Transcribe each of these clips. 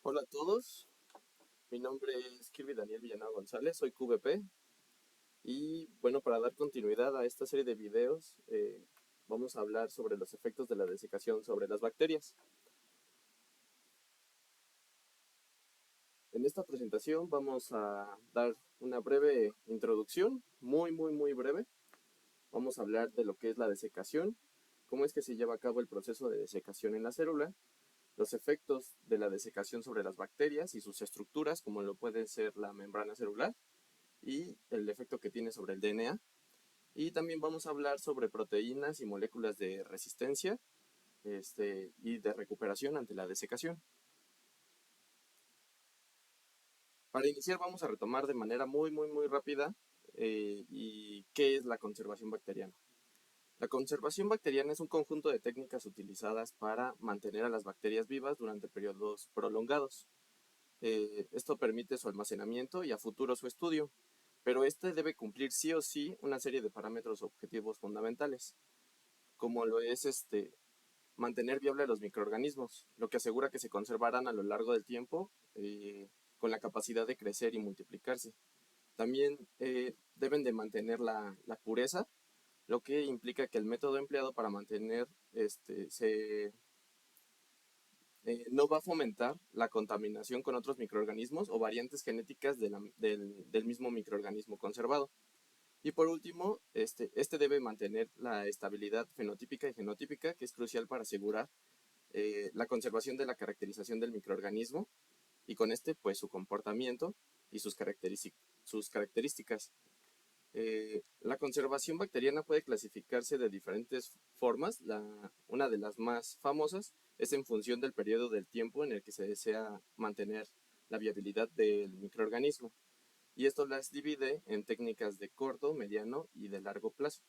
Hola a todos, mi nombre es Kirby Daniel Villanueva González, soy QVP y bueno, para dar continuidad a esta serie de videos vamos a hablar sobre los efectos de la desecación sobre las bacterias. En esta presentación vamos a dar una breve introducción, muy breve. Vamos a hablar de lo que es la desecación, cómo es que se lleva a cabo el proceso de desecación en la célula, los efectos de la desecación sobre las bacterias y sus estructuras, como lo puede ser la membrana celular, y el efecto que tiene sobre el DNA. Y también vamos a hablar sobre proteínas y moléculas de resistencia y de recuperación ante la desecación. Para iniciar vamos a retomar de manera muy rápida y qué es la conservación bacteriana. La conservación bacteriana es un conjunto de técnicas utilizadas para mantener a las bacterias vivas durante periodos prolongados. Esto permite su almacenamiento y a futuro su estudio, pero este debe cumplir sí o sí una serie de parámetros objetivos fundamentales, como lo es mantener viable a los microorganismos, lo que asegura que se conservarán a lo largo del tiempo con la capacidad de crecer y multiplicarse. También deben de mantener la pureza, lo que implica que el método empleado para mantener no va a fomentar la contaminación con otros microorganismos o variantes genéticas del mismo microorganismo conservado. Y por último, este debe mantener la estabilidad fenotípica y genotípica, que es crucial para asegurar la conservación de la caracterización del microorganismo y con pues su comportamiento y sus características. La conservación bacteriana puede clasificarse de diferentes formas. Una de las más famosas es en función del periodo del tiempo en el que se desea mantener la viabilidad del microorganismo. Y esto las divide en técnicas de corto, mediano y de largo plazo.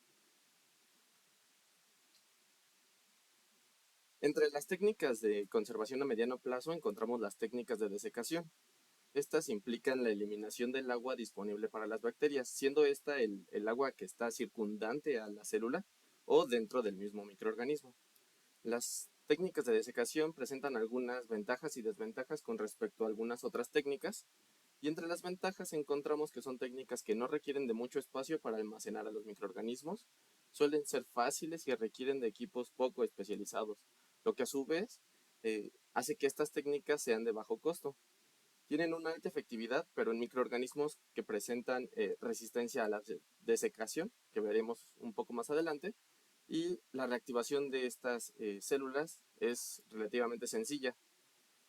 Entre las técnicas de conservación a mediano plazo encontramos las técnicas de desecación. Estas implican la eliminación del agua disponible para las bacterias, siendo esta el agua que está circundante a la célula o dentro del mismo microorganismo. Las técnicas de desecación presentan algunas ventajas y desventajas con respecto a algunas otras técnicas, y entre las ventajas encontramos que son técnicas que no requieren de mucho espacio para almacenar a los microorganismos, suelen ser fáciles y requieren de equipos poco especializados, lo que a su vez hace que estas técnicas sean de bajo costo. Tienen una alta efectividad, pero en microorganismos que presentan resistencia a la desecación, que veremos un poco más adelante, y la reactivación de estas células es relativamente sencilla.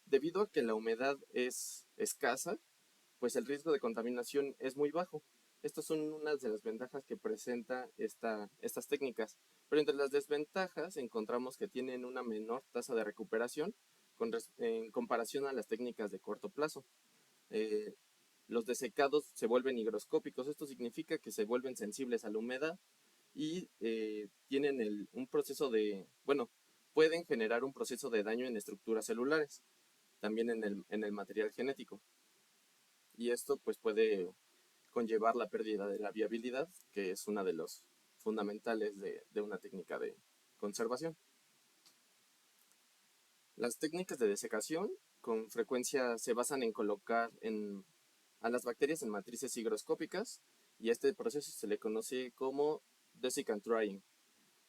Debido a que la humedad es escasa, pues el riesgo de contaminación es muy bajo. Estas son unas de las ventajas que presenta estas técnicas, pero entre las desventajas encontramos que tienen una menor tasa de recuperación en comparación a las técnicas de corto plazo. Eh, los desecados se vuelven higroscópicos, esto significa que se vuelven sensibles a la humedad y tienen un proceso bueno, pueden generar un proceso de daño en estructuras celulares, también en el material genético. Y esto pues puede conllevar la pérdida de la viabilidad, que es una de los fundamentales de una técnica de conservación. Las técnicas de desecación con frecuencia se basan en colocar a las bacterias en matrices higroscópicas, y este proceso se le conoce como desiccant drying,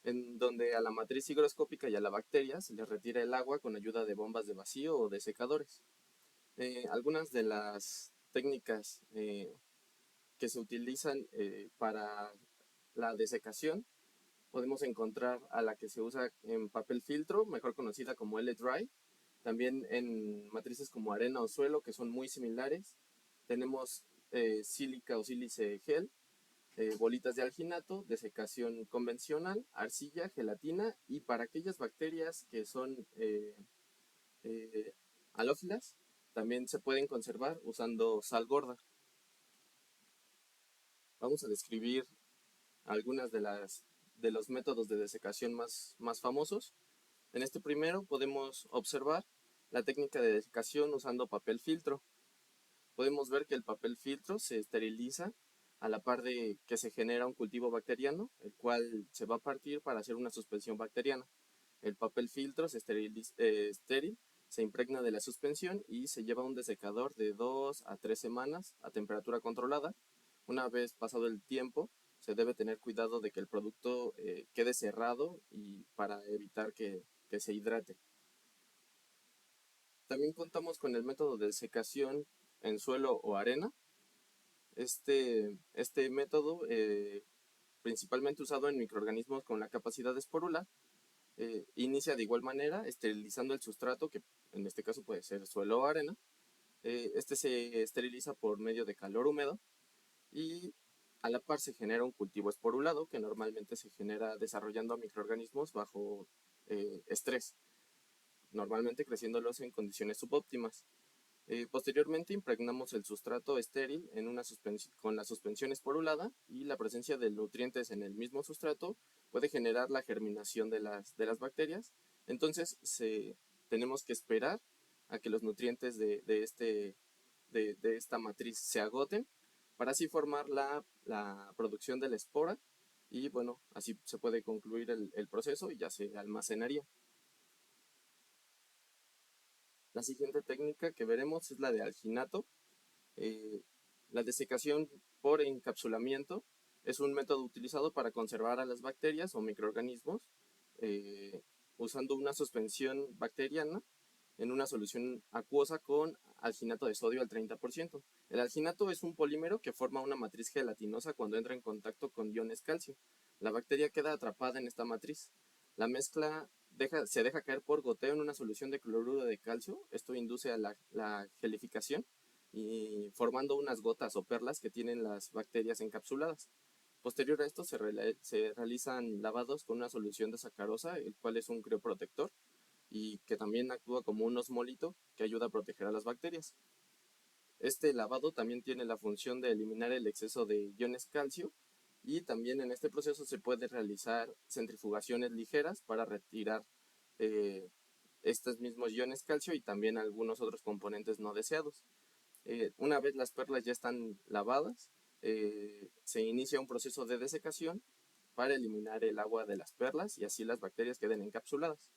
en donde a la matriz higroscópica y a la bacteria se les retira el agua con ayuda de bombas de vacío o de secadores. Algunas de las técnicas que se utilizan para la desecación podemos encontrar a la que se usa en papel filtro, mejor conocida como L-Dry, también en matrices como arena o suelo, que son muy similares. Tenemos sílica o sílice gel, bolitas de alginato, desecación convencional, arcilla, gelatina, y para aquellas bacterias que son eh, halófilas, también se pueden conservar usando sal gorda. Vamos a describir algunas de los métodos de desecación más famosos. En este primero podemos observar la técnica de desecación usando papel filtro. Podemos ver que el papel filtro se esteriliza a la par de que se genera un cultivo bacteriano, el cual se va a partir para hacer una suspensión bacteriana. El papel filtro es estéril se impregna de la suspensión y se lleva a un desecador de 2 a 3 semanas a temperatura controlada. Una vez pasado el tiempo, se debe tener cuidado de que el producto quede cerrado y para evitar que se hidrate. También contamos con el método de secación en suelo o arena. Este método, principalmente usado en microorganismos con la capacidad de esporular, inicia de igual manera esterilizando el sustrato, que en este caso puede ser suelo o arena. Este se esteriliza por medio de calor húmedo y a la par se genera un cultivo esporulado que normalmente se genera desarrollando a microorganismos bajo estrés, normalmente creciéndolos en condiciones subóptimas. Posteriormente impregnamos el sustrato estéril en con la suspensión esporulada y la presencia de nutrientes en el mismo sustrato puede generar la germinación de las bacterias. Entonces tenemos que esperar a que los nutrientes de esta matriz se agoten para así formar la producción de la espora y bueno, así se puede concluir el proceso y ya se almacenaría. La siguiente técnica que veremos es la de alginato. Eh, la desecación por encapsulamiento es un método utilizado para conservar a las bacterias o microorganismos eh, usando una suspensión bacteriana en una solución acuosa con alginato de sodio al 30%. El alginato es un polímero que forma una matriz gelatinosa cuando entra en contacto con iones calcio. La bacteria queda atrapada en esta matriz. La mezcla se deja caer por goteo en una solución de cloruro de calcio. Esto induce a la gelificación y formando unas gotas o perlas que tienen las bacterias encapsuladas. Posterior a esto se realizan lavados con una solución de sacarosa, el cual es un crioprotector y que también actúa como un osmolito que ayuda a proteger a las bacterias. Este lavado también tiene la función de eliminar el exceso de iones calcio y también en este proceso se puede realizar centrifugaciones ligeras para retirar eh, estos mismos iones calcio y también algunos otros componentes no deseados. Una vez las perlas ya están lavadas, se inicia un proceso de desecación para eliminar el agua de las perlas y así las bacterias queden encapsuladas.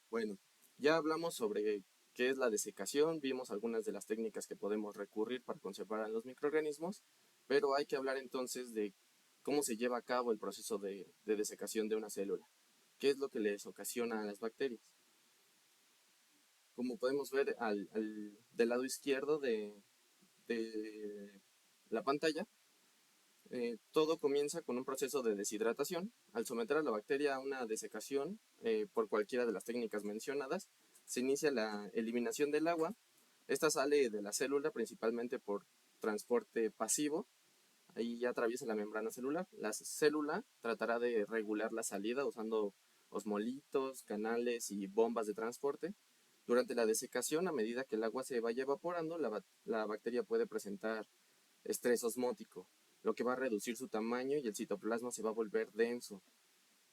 Bueno, ya hablamos sobre qué es la desecación, vimos algunas de las técnicas que podemos recurrir para conservar a los microorganismos, pero hay que hablar entonces de cómo se lleva a cabo el proceso de desecación de una célula. ¿Qué es lo que les ocasiona a las bacterias? Como podemos ver del lado izquierdo de la pantalla, todo comienza con un proceso de deshidratación. Al someter a la bacteria a una desecación por cualquiera de las técnicas mencionadas, se inicia la eliminación del agua. Esta sale de la célula principalmente por transporte pasivo. Ahí ya atraviesa la membrana celular. La célula tratará de regular la salida usando osmolitos, canales y bombas de transporte. Durante la desecación, a medida que el agua se vaya evaporando, la bacteria puede presentar estrés osmótico, lo que va a reducir su tamaño y el citoplasma se va a volver denso.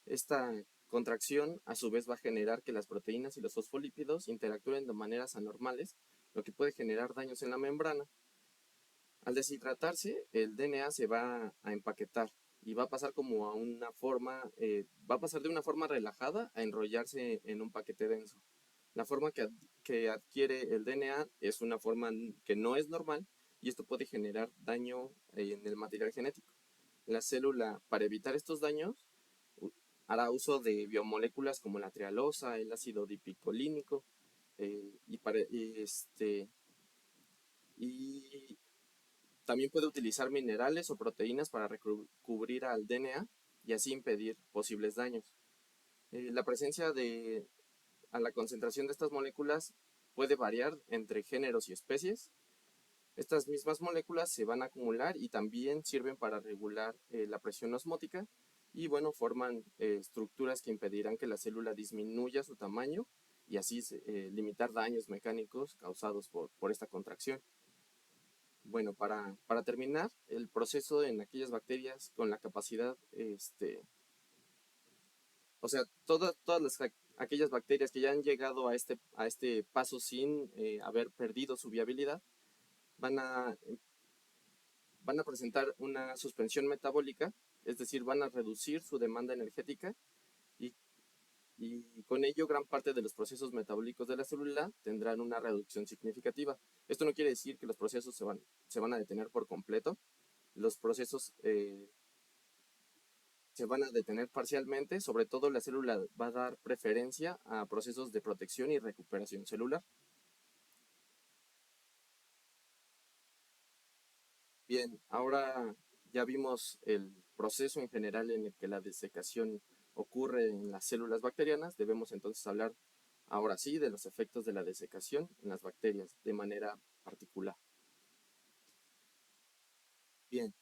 Esta contracción a su vez va a generar que las proteínas y los fosfolípidos interactúen de maneras anormales, lo que puede generar daños en la membrana. Al deshidratarse, el DNA se va a empaquetar y va a pasar como a una forma, va a pasar de una forma relajada a enrollarse en un paquete denso. La forma que adquiere el DNA es una forma que no es normal y esto puede generar daño en el material genético. La célula, para evitar estos daños, hará uso de biomoléculas como la trialosa, el ácido dipicolínico y también puede utilizar minerales o proteínas para recubrir al DNA y así impedir posibles daños. La presencia a la concentración de estas moléculas puede variar entre géneros y especies. Estas mismas moléculas se van a acumular y también sirven para regular la presión osmótica y bueno, forman estructuras que impedirán que la célula disminuya su tamaño y así limitar daños mecánicos causados por esta contracción. Bueno, para terminar, el proceso en aquellas bacterias con la capacidad, o sea, aquellas bacterias que ya han llegado a este paso sin haber perdido su viabilidad, van a, van a presentar una suspensión metabólica, es decir, van a reducir su demanda energética y y con ello gran parte de los procesos metabólicos de la célula tendrán una reducción significativa. Esto no quiere decir que los procesos se van a detener por completo, los procesos se van a detener parcialmente, sobre todo la célula va a dar preferencia a procesos de protección y recuperación celular. Bien, ahora ya vimos el proceso en general en el que la desecación ocurre en las células bacterianas. Debemos entonces hablar ahora sí de los efectos de la desecación en las bacterias de manera particular. Bien,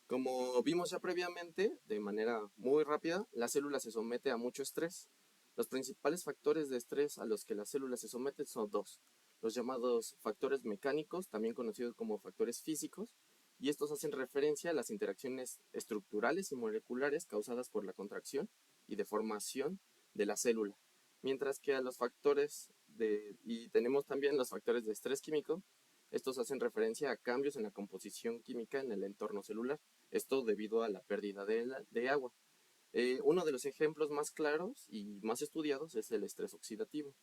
como vimos ya previamente, de manera muy rápida, la célula se somete a mucho estrés. Los principales factores de estrés a los que la célula se somete son dos, los llamados factores mecánicos, también conocidos como factores físicos, y estos hacen referencia a las interacciones estructurales y moleculares causadas por la contracción y deformación de la célula, mientras que a los y tenemos también los factores de estrés químico. Estos hacen referencia a cambios en la composición química en el entorno celular, esto debido a la pérdida de agua. Uno de los ejemplos más claros y más estudiados es el estrés oxidativo.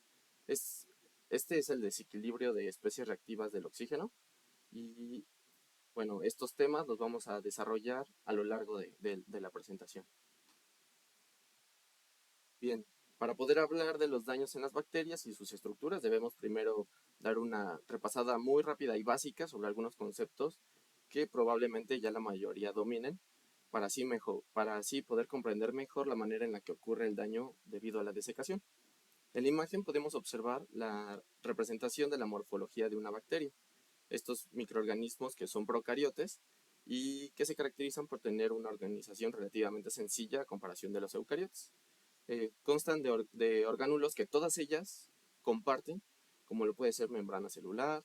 Es, este es el desequilibrio de especies reactivas del oxígeno y bueno, estos temas los vamos a desarrollar a lo largo de la presentación. Bien, para poder hablar de los daños en las bacterias y sus estructuras, debemos primero dar una repasada muy rápida y básica sobre algunos conceptos que probablemente ya la mayoría dominen, para así poder comprender mejor la manera en la que ocurre el daño debido a la desecación. En la imagen podemos observar la representación de la morfología de una bacteria. Estos microorganismos que son procariotes y que se caracterizan por tener una organización relativamente sencilla a comparación de los eucariotes. Constan de orgánulos que todas ellas comparten, como lo puede ser membrana celular,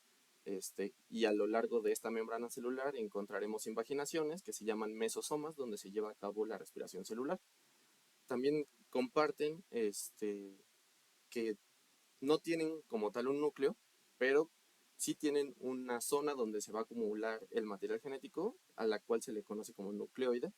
y a lo largo de esta membrana celular encontraremos invaginaciones que se llaman mesosomas, donde se lleva a cabo la respiración celular. También comparten que no tienen como tal un núcleo, pero sí tienen una zona donde se va a acumular el material genético, a la cual se le conoce como nucleoide,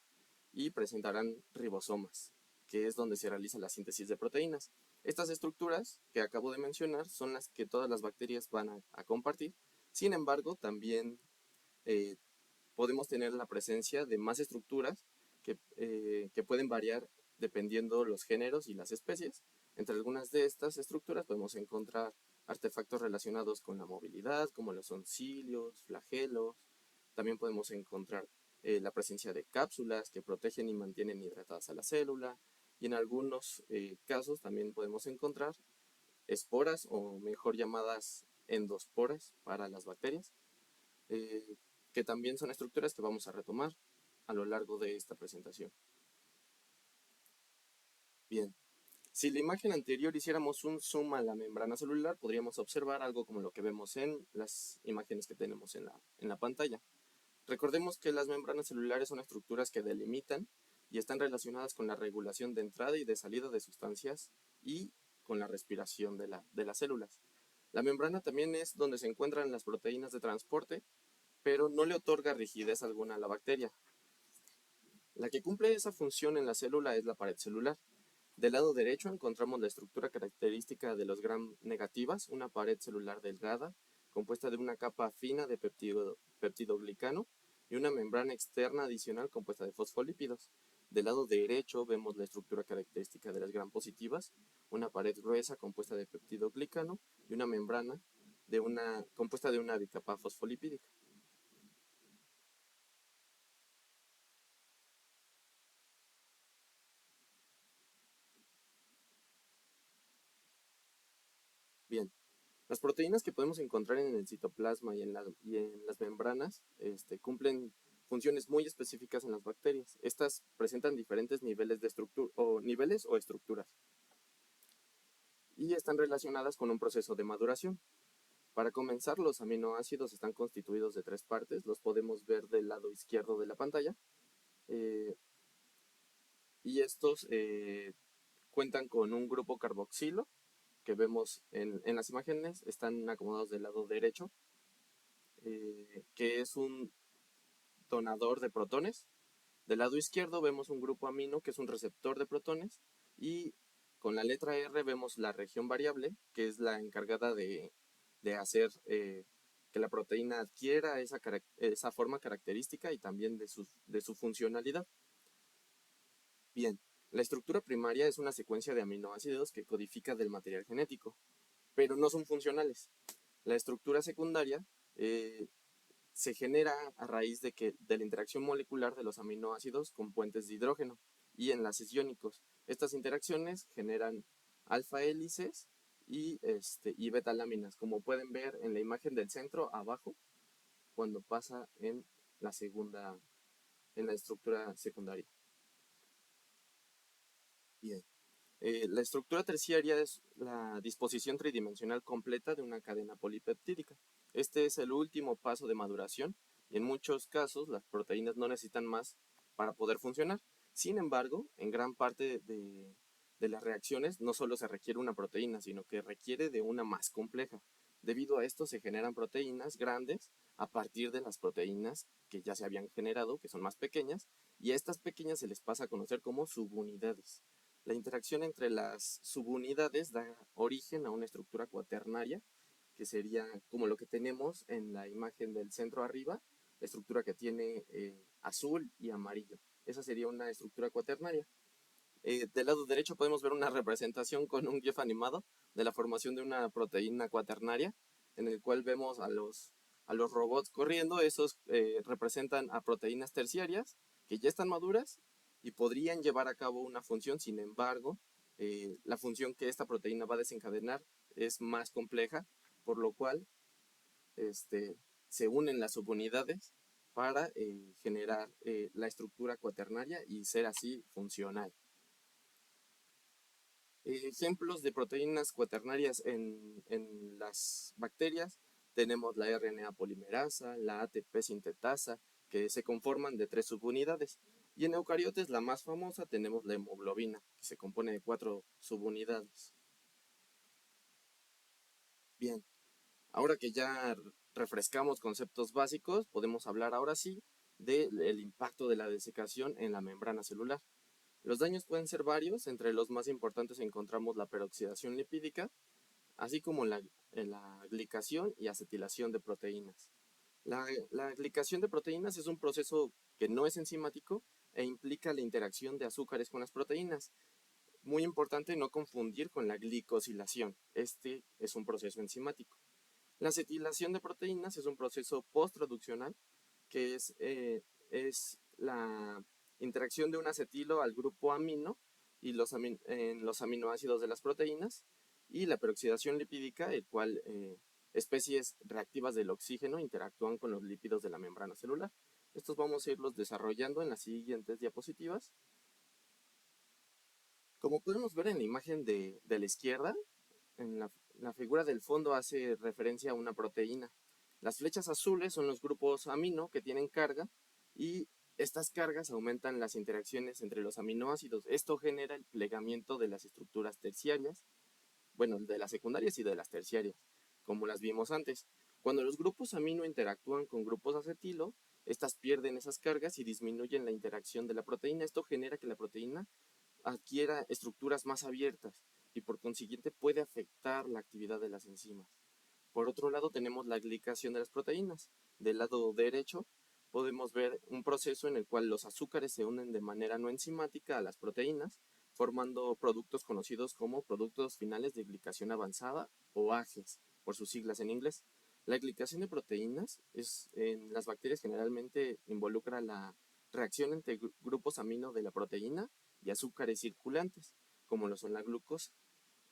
y presentarán ribosomas, que es donde se realiza la síntesis de proteínas. Estas estructuras que acabo de mencionar son las que todas las bacterias van a compartir. Sin embargo, también eh, podemos tener la presencia de más estructuras que pueden variar dependiendo los géneros y las especies. Entre algunas de estas estructuras podemos encontrar artefactos relacionados con la movilidad, como los son cilios, flagelos. También podemos encontrar la presencia de cápsulas que protegen y mantienen hidratadas a la célula. Y en algunos casos también podemos encontrar esporas, o mejor llamadas endosporas para las bacterias, eh, que también son estructuras que vamos a retomar a lo largo de esta presentación. Bien, si la imagen anterior hiciéramos un zoom a la membrana celular, podríamos observar algo como lo que vemos en las imágenes que tenemos en la pantalla. Recordemos que las membranas celulares son estructuras que delimitan y están relacionadas con la regulación de entrada y de salida de sustancias y con la respiración de las células. La membrana también es donde se encuentran las proteínas de transporte, pero no le otorga rigidez alguna a la bacteria. La que cumple esa función en la célula es la pared celular. Del lado derecho encontramos la estructura característica de los gram negativas, una pared celular delgada, compuesta de una capa fina de peptidoglicano y una membrana externa adicional compuesta de fosfolípidos. Del lado derecho vemos la estructura característica de las gram positivas, una pared gruesa compuesta de peptidoglicano y una membrana compuesta de una bicapa fosfolipídica. Bien, las proteínas que podemos encontrar en el citoplasma y en las membranas cumplen funciones muy específicas en las bacterias. Estas presentan diferentes niveles de niveles o estructuras y están relacionadas con un proceso de maduración. Para comenzar, los aminoácidos están constituidos de tres partes, los podemos ver del lado izquierdo de la pantalla, eh, y estos cuentan con un grupo carboxilo que vemos en las imágenes, están acomodados del lado derecho, que es un donador de protones. Del lado izquierdo vemos un grupo amino que es un receptor de protones y Con la letra R vemos la región variable, que es la encargada de hacer que la proteína adquiera esa forma característica y también de su funcionalidad. Bien, la estructura primaria es una secuencia de aminoácidos que codifica del material genético, pero no son funcionales. La estructura secundaria se genera a raíz de la interacción molecular de los aminoácidos con puentes de hidrógeno y enlaces iónicos. Estas interacciones generan alfa hélices y beta láminas, como pueden ver en la imagen del centro abajo, cuando pasa en en la estructura secundaria. Bien. La estructura terciaria es la disposición tridimensional completa de una cadena polipeptídica. Este es el último paso de maduración y en muchos casos las proteínas no necesitan más para poder funcionar. Sin embargo, en gran parte de las reacciones no solo se requiere una proteína, sino que requiere de una más compleja. Debido a esto se generan proteínas grandes a partir de las proteínas que ya se habían generado, que son más pequeñas, y a estas pequeñas se les pasa a conocer como subunidades. La interacción entre las subunidades da origen a una estructura cuaternaria, que sería como lo que tenemos en la imagen del centro arriba, la estructura que tiene azul y amarillo. Esa sería una estructura cuaternaria. Del lado derecho podemos ver una representación con un GIF animado de la formación de una proteína cuaternaria, en el cual vemos a los robots corriendo. Esos representan a proteínas terciarias que ya están maduras y podrían llevar a cabo una función. Sin embargo, la función que esta proteína va a desencadenar es más compleja, por lo cual se unen las subunidades para generar la estructura cuaternaria y ser así funcional. Ejemplos de proteínas cuaternarias en las bacterias tenemos la RNA polimerasa, la ATP sintetasa, que se conforman de 3 subunidades. Y en eucariotes, la más famosa, tenemos la hemoglobina, que se compone de 4 subunidades. Bien, ahora que ya refrescamos conceptos básicos, podemos hablar ahora sí del impacto de la desecación en la membrana celular. Los daños pueden ser varios, entre los más importantes encontramos la peroxidación lipídica, así como la glicación y acetilación de proteínas. La glicación de proteínas es un proceso que no es enzimático e implica la interacción de azúcares con las proteínas. Muy importante no confundir con la glicosilación, este es un proceso enzimático. La acetilación de proteínas es un proceso posttraduccional que es la interacción de un acetilo al grupo amino y en los aminoácidos de las proteínas, y la peroxidación lipídica, el cual especies reactivas del oxígeno interactúan con los lípidos de la membrana celular. Estos vamos a irlos desarrollando en las siguientes diapositivas. Como podemos ver en la imagen de la izquierda, en la figura del fondo hace referencia a una proteína. Las flechas azules son los grupos amino que tienen carga y estas cargas aumentan las interacciones entre los aminoácidos. Esto genera el plegamiento de las estructuras terciarias, bueno, de las secundarias y de las terciarias, como las vimos antes. Cuando los grupos amino interactúan con grupos acetilo, estas pierden esas cargas y disminuyen la interacción de la proteína. Esto genera que la proteína adquiera estructuras más abiertas y por consiguiente puede afectar la actividad de las enzimas. Por otro lado tenemos la glicación de las proteínas. Del lado derecho podemos ver un proceso en el cual los azúcares se unen de manera no enzimática a las proteínas, formando productos conocidos como productos finales de glicación avanzada o AGEs, por sus siglas en inglés. La glicación de proteínas en las bacterias generalmente involucra la reacción entre grupos amino de la proteína y azúcares circulantes, como lo son la glucosa.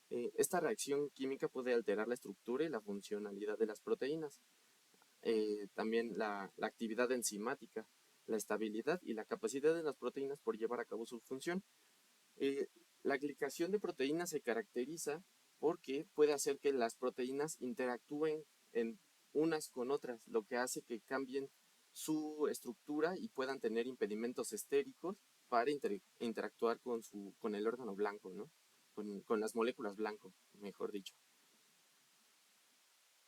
Esta reacción química puede alterar la estructura y la funcionalidad de las proteínas. También la actividad enzimática, la estabilidad y la capacidad de las proteínas por llevar a cabo su función. Eh, la glicación de proteínas se caracteriza porque puede hacer que las proteínas interactúen en unas con otras, lo que hace que cambien su estructura y puedan tener impedimentos estéricos para interactuar con el órgano blanco, ¿no? Con las moléculas blanco, mejor dicho.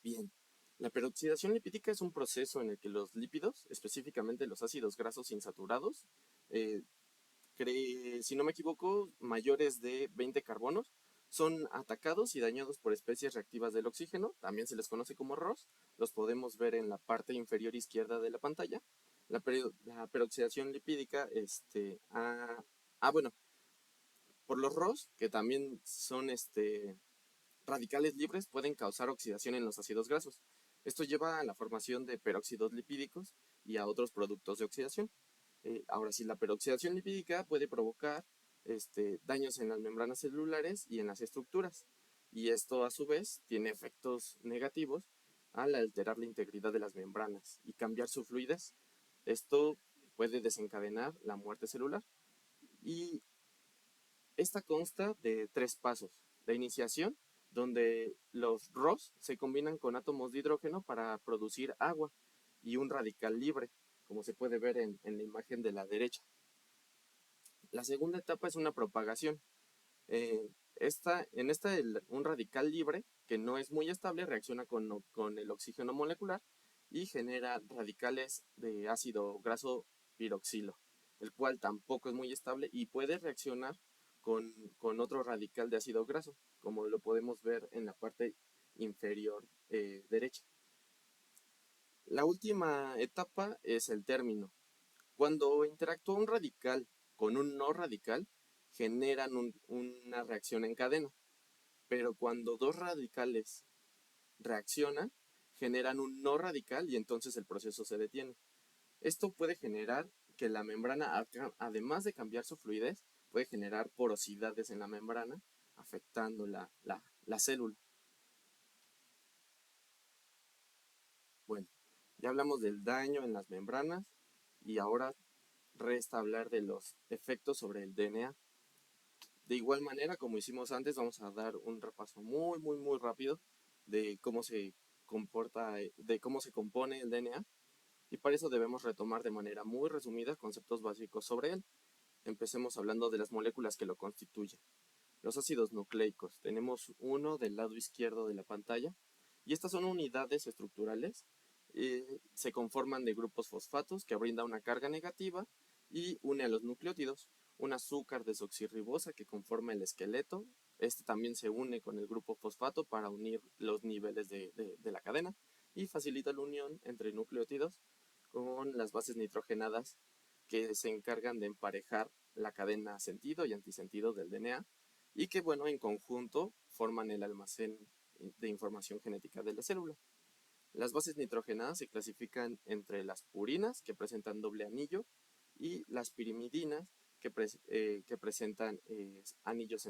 Bien, la peroxidación lipídica es un proceso en el que los lípidos, específicamente los ácidos grasos insaturados, si no me equivoco, mayores de 20 carbonos, Son atacados y dañados por especies reactivas del oxígeno, también se les conoce como ROS, los podemos ver en la parte inferior izquierda de la pantalla. La peroxidación lipídica, bueno, por los ROS, que también son radicales libres, pueden causar oxidación en los ácidos grasos. Esto lleva a la formación de peróxidos lipídicos y a otros productos de oxidación. Ahora sí, la peroxidación lipídica puede provocar daños en las membranas celulares y en las estructuras. Y esto a su vez tiene efectos negativos al alterar la integridad de las membranas y cambiar su fluidez. Esto puede desencadenar la muerte celular. Y esta consta de 3 pasos. La iniciación, donde los ROS se combinan con átomos de hidrógeno para producir agua y un radical libre, como se puede ver en la imagen de la derecha. La segunda etapa es una propagación. Un radical libre, que no es muy estable, reacciona con el oxígeno molecular y genera radicales de ácido graso piroxilo, el cual tampoco es muy estable y puede reaccionar con otro radical de ácido graso, como lo podemos ver en la parte inferior derecha. La última etapa es el término. Cuando interactúa un radical con un no radical, generan una reacción en cadena. Pero cuando dos radicales reaccionan, generan un no radical y entonces el proceso se detiene. Esto puede generar que la membrana, además de cambiar su fluidez, puede generar porosidades en la membrana, afectando la célula. Bueno, ya hablamos del daño en las membranas y ahora resta hablar de los efectos sobre el DNA. De igual manera, como hicimos antes, vamos a dar un repaso muy rápido de cómo se comporta, de cómo se compone el DNA. Y para eso debemos retomar de manera muy resumida conceptos básicos sobre él. Empecemos hablando de las moléculas que lo constituyen. Los ácidos nucleicos. Tenemos uno del lado izquierdo de la pantalla. Y estas son unidades estructurales. Se conforman de grupos fosfatos que brinda una carga negativa y une a los nucleótidos. Un azúcar desoxirribosa que conforma el esqueleto. Este también se une con el grupo fosfato para unir los niveles de la cadena y facilita la unión entre nucleótidos con las bases nitrogenadas que se encargan de emparejar la cadena sentido y antisentido del DNA y que, bueno, en conjunto forman el almacén de información genética de la célula. Las bases nitrogenadas se clasifican entre las purinas, que presentan doble anillo, y las pirimidinas, que presentan anillos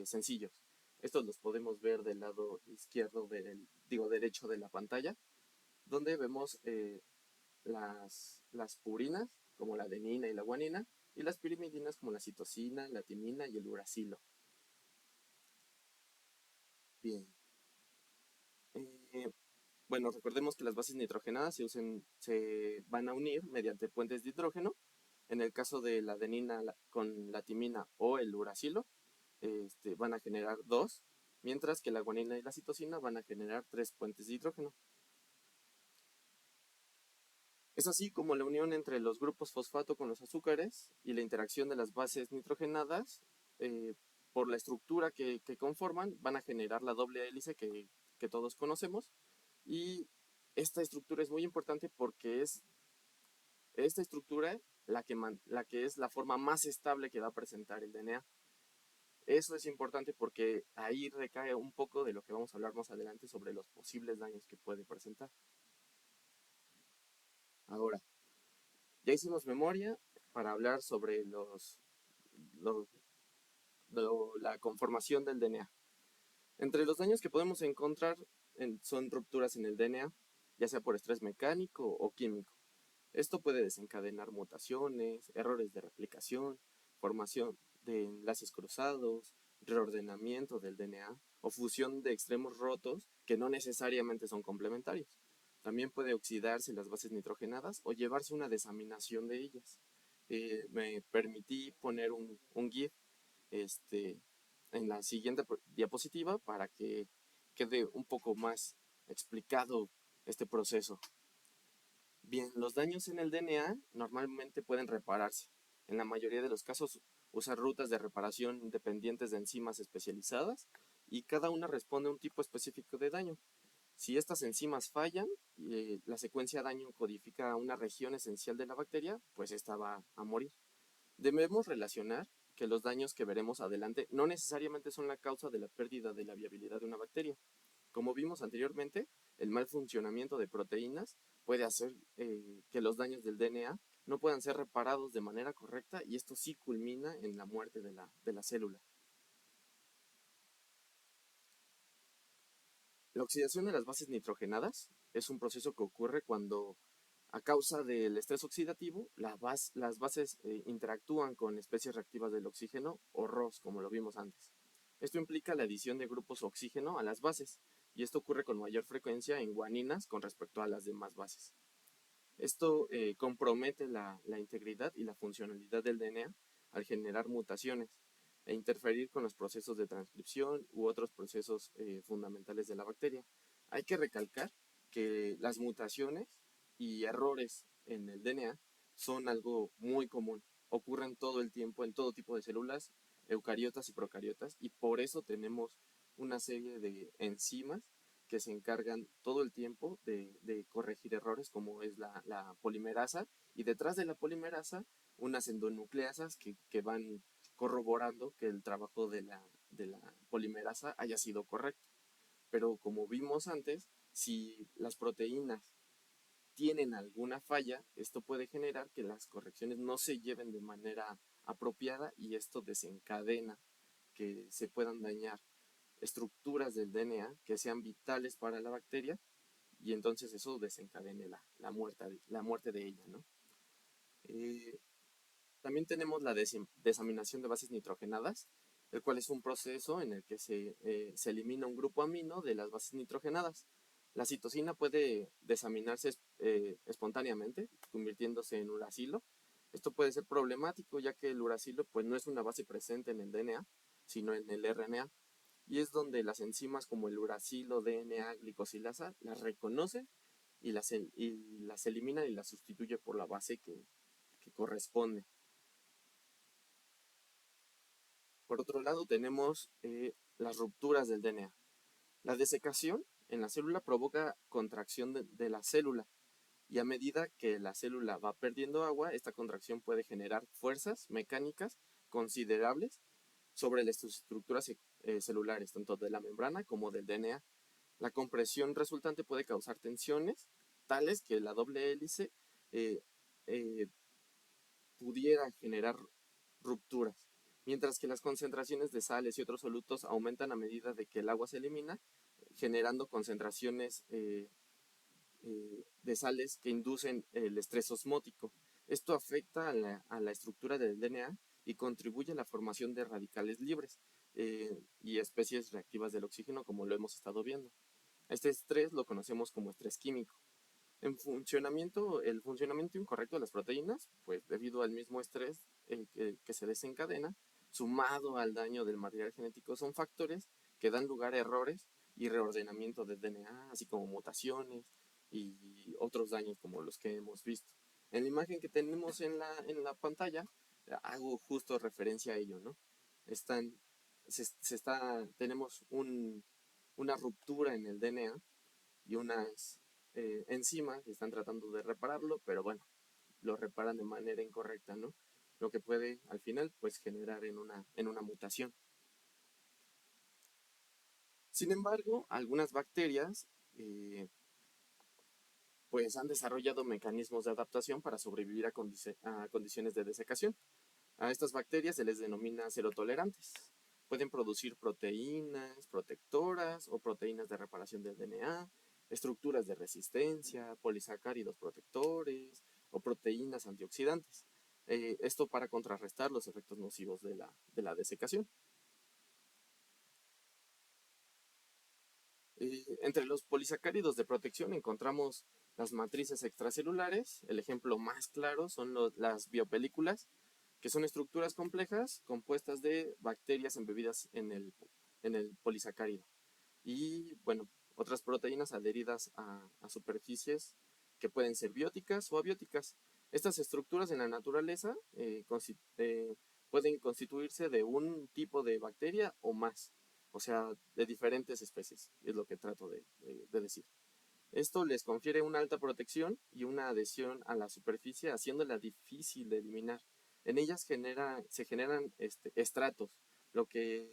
sencillos. Estos los podemos ver del lado izquierdo, derecho de la pantalla, donde vemos las purinas, como la adenina y la guanina, y las pirimidinas, como la citosina, la timina y el uracilo. Bien. Eh, bueno, recordemos que las bases nitrogenadas se van a unir mediante puentes de hidrógeno. En el caso de la adenina con la timina o el uracilo, van a generar dos, mientras que la guanina y la citosina van a generar tres puentes de hidrógeno. Es así como la unión entre los grupos fosfato con los azúcares y la interacción de las bases nitrogenadas por la estructura que conforman van a generar la doble hélice que todos conocemos. Y esta estructura es muy importante porque es esta estructura la que es la forma más estable que va a presentar el DNA. Eso es importante porque ahí recae un poco de lo que vamos a hablar más adelante sobre los posibles daños que puede presentar. Ahora, ya hicimos memoria para hablar sobre los, la conformación del DNA. Entre los daños que podemos encontrar son rupturas en el DNA, ya sea por estrés mecánico o químico. Esto puede desencadenar mutaciones, errores de replicación, formación de enlaces cruzados, reordenamiento del DNA o fusión de extremos rotos que no necesariamente son complementarios. También puede oxidarse las bases nitrogenadas o llevarse una desaminación de ellas. Me permití poner un GIF en la siguiente diapositiva para que quede un poco más explicado este proceso. Bien, los daños en el DNA normalmente pueden repararse. En la mayoría de los casos usa rutas de reparación dependientes de enzimas especializadas y cada una responde a un tipo específico de daño. Si estas enzimas fallan y la secuencia daño codifica una región esencial de la bacteria, pues esta va a morir. Debemos relacionar que los daños que veremos adelante no necesariamente son la causa de la pérdida de la viabilidad de una bacteria. Como vimos anteriormente, el mal funcionamiento de proteínas puede hacer que los daños del DNA no puedan ser reparados de manera correcta y esto sí culmina en la muerte de la célula. La oxidación de las bases nitrogenadas es un proceso que ocurre cuando, a causa del estrés oxidativo, las bases interactúan con especies reactivas del oxígeno o ROS, como lo vimos antes. Esto implica la adición de grupos oxígeno a las bases, y esto ocurre con mayor frecuencia en guaninas con respecto a las demás bases. Esto compromete la integridad y la funcionalidad del DNA al generar mutaciones e interferir con los procesos de transcripción u otros procesos fundamentales de la bacteria. Hay que recalcar que las mutaciones y errores en el DNA son algo muy común. Ocurren todo el tiempo en todo tipo de células, eucariotas y procariotas, y por eso tenemos una serie de enzimas que se encargan todo el tiempo de corregir errores, como es la polimerasa, y detrás de la polimerasa unas endonucleasas que van corroborando que el trabajo de la polimerasa haya sido correcto. Pero como vimos antes, si las proteínas tienen alguna falla, esto puede generar que las correcciones no se lleven de manera apropiada y esto desencadena que se puedan dañar estructuras del DNA que sean vitales para la bacteria y entonces eso desencadene la muerte de ella, ¿no? Eh, También tenemos la desaminación de bases nitrogenadas, el cual es un proceso en el que se elimina un grupo amino de las bases nitrogenadas. La citosina puede desaminarse espontáneamente, convirtiéndose en uracilo. Esto puede ser problemático ya que el uracilo pues, no es una base presente en el DNA, sino en el RNA. Y es donde las enzimas como el uracilo, DNA, glicosilasa las reconoce y las elimina y las sustituye por la base que corresponde. Por otro lado, tenemos las rupturas del DNA. La desecación en la célula provoca contracción de la célula y a medida que la célula va perdiendo agua, esta contracción puede generar fuerzas mecánicas considerables sobre las estructuras celulares, tanto de la membrana como del DNA. La compresión resultante puede causar tensiones tales que la doble hélice eh, eh, pudiera generar rupturas, mientras que las concentraciones de sales y otros solutos aumentan a medida de que el agua se elimina, generando concentraciones de sales que inducen el estrés osmótico. Esto afecta a la estructura del DNA y contribuye a la formación de radicales libres y especies reactivas del oxígeno, como lo hemos estado viendo. Este estrés lo conocemos como estrés químico. El funcionamiento incorrecto de las proteínas, pues debido al mismo estrés que se desencadena, sumado al daño del material genético, son factores que dan lugar a errores y reordenamiento del DNA, así como mutaciones y otros daños como los que hemos visto. En la imagen que tenemos en la pantalla, hago justo referencia a ello, ¿no? Están, tenemos una ruptura en el DNA y unas enzimas que están tratando de repararlo, pero bueno, lo reparan de manera incorrecta, ¿no? Lo que puede al final pues generar en una mutación. Sin embargo, algunas bacterias pues han desarrollado mecanismos de adaptación para sobrevivir a condiciones de desecación. A estas bacterias se les denomina serotolerantes. Pueden producir proteínas protectoras o proteínas de reparación del DNA, estructuras de resistencia, polisacáridos protectores o proteínas antioxidantes. Esto para contrarrestar los efectos nocivos de la desecación. Entre los polisacáridos de protección encontramos las matrices extracelulares. El ejemplo más claro son las biopelículas, que son estructuras complejas compuestas de bacterias embebidas en el polisacárido. Y bueno, otras proteínas adheridas a superficies que pueden ser bióticas o abióticas. Estas estructuras en la naturaleza pueden constituirse de un tipo de bacteria o más, o sea, de diferentes especies, es lo que trato de decir. Esto les confiere una alta protección y una adhesión a la superficie, haciéndola difícil de eliminar. En ellas se generan estratos, lo que,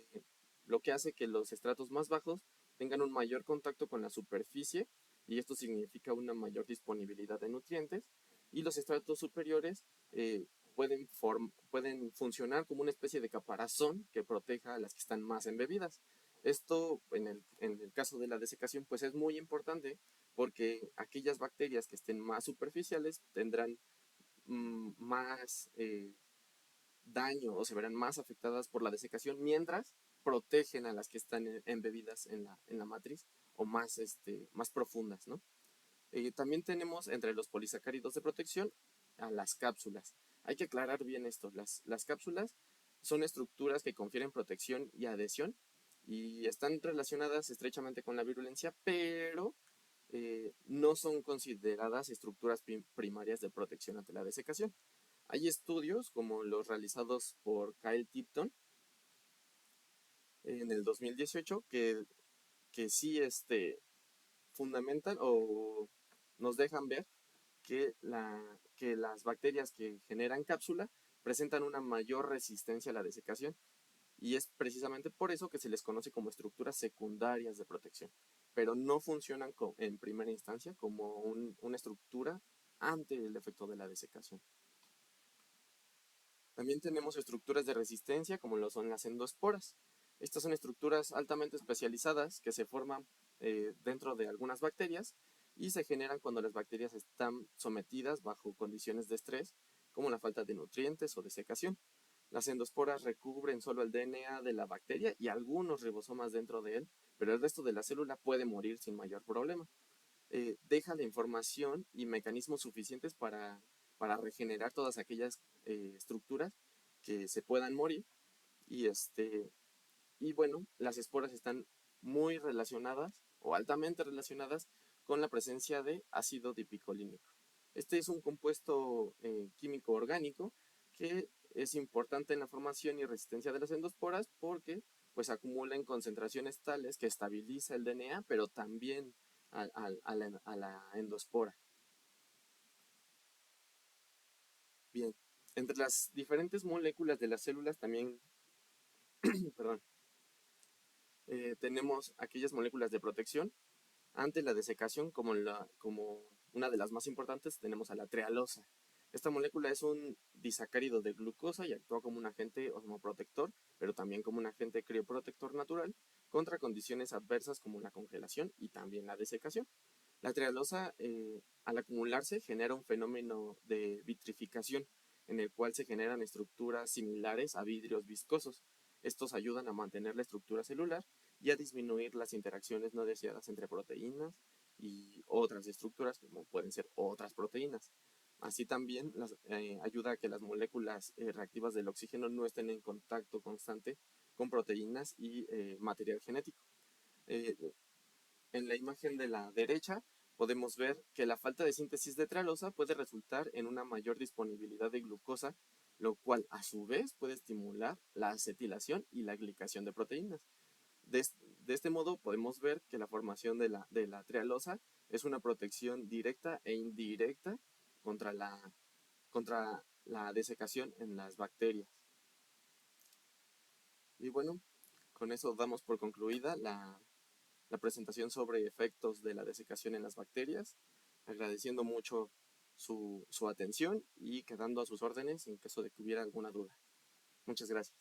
lo que hace que los estratos más bajos tengan un mayor contacto con la superficie, y esto significa una mayor disponibilidad de nutrientes, y los estratos superiores pueden funcionar como una especie de caparazón que proteja a las que están más embebidas. Esto, en el caso de la desecación, pues es muy importante, porque aquellas bacterias que estén más superficiales tendrán más daño o se verán más afectadas por la desecación, mientras protegen a las que están embebidas en la matriz o más profundas, ¿no? También tenemos entre los polisacáridos de protección a las cápsulas. Hay que aclarar bien esto. Las cápsulas son estructuras que confieren protección y adhesión y están relacionadas estrechamente con la virulencia, pero no son consideradas estructuras primarias de protección ante la desecación. Hay estudios como los realizados por Kyle Tipton en el 2018 que sí fundamentan o nos dejan ver que las bacterias que generan cápsula presentan una mayor resistencia a la desecación, y es precisamente por eso que se les conoce como estructuras secundarias de protección, pero no funcionan en primera instancia como una estructura ante el efecto de la desecación. También tenemos estructuras de resistencia como lo son las endosporas. Estas son estructuras altamente especializadas que se forman dentro de algunas bacterias y se generan cuando las bacterias están sometidas bajo condiciones de estrés, como la falta de nutrientes o desecación. Las endosporas recubren solo el DNA de la bacteria y algunos ribosomas dentro de él, pero el resto de la célula puede morir sin mayor problema. Deja la información y mecanismos suficientes para regenerar todas aquellas estructuras que se puedan morir. Y bueno, las esporas están muy relacionadas o altamente relacionadas con la presencia de ácido dipicolínico. Este es un compuesto químico orgánico que es importante en la formación y resistencia de las endosporas, porque pues acumula en concentraciones tales que estabiliza el DNA, pero también a la endospora. Bien, entre las diferentes moléculas de las células también, perdón, tenemos aquellas moléculas de protección ante la desecación, como una de las más importantes tenemos a la trealosa. Esta molécula es un disacárido de glucosa y actúa como un agente osmoprotector, pero también como un agente crioprotector natural contra condiciones adversas como la congelación y también la desecación. La trealosa, al acumularse, genera un fenómeno de vitrificación, en el cual se generan estructuras similares a vidrios viscosos. Estos ayudan a mantener la estructura celular y a disminuir las interacciones no deseadas entre proteínas y otras estructuras, como pueden ser otras proteínas. Así también ayuda a que las moléculas reactivas del oxígeno no estén en contacto constante con proteínas y material genético. Eh, en la imagen de la derecha podemos ver que la falta de síntesis de trealosa puede resultar en una mayor disponibilidad de glucosa, lo cual a su vez puede estimular la acetilación y la glicación de proteínas. De este modo podemos ver que la formación de la trealosa es una protección directa e indirecta contra la desecación en las bacterias. Y bueno, con eso damos por concluida la presentación sobre efectos de la desecación en las bacterias, agradeciendo mucho su atención y quedando a sus órdenes en caso de que hubiera alguna duda. Muchas gracias.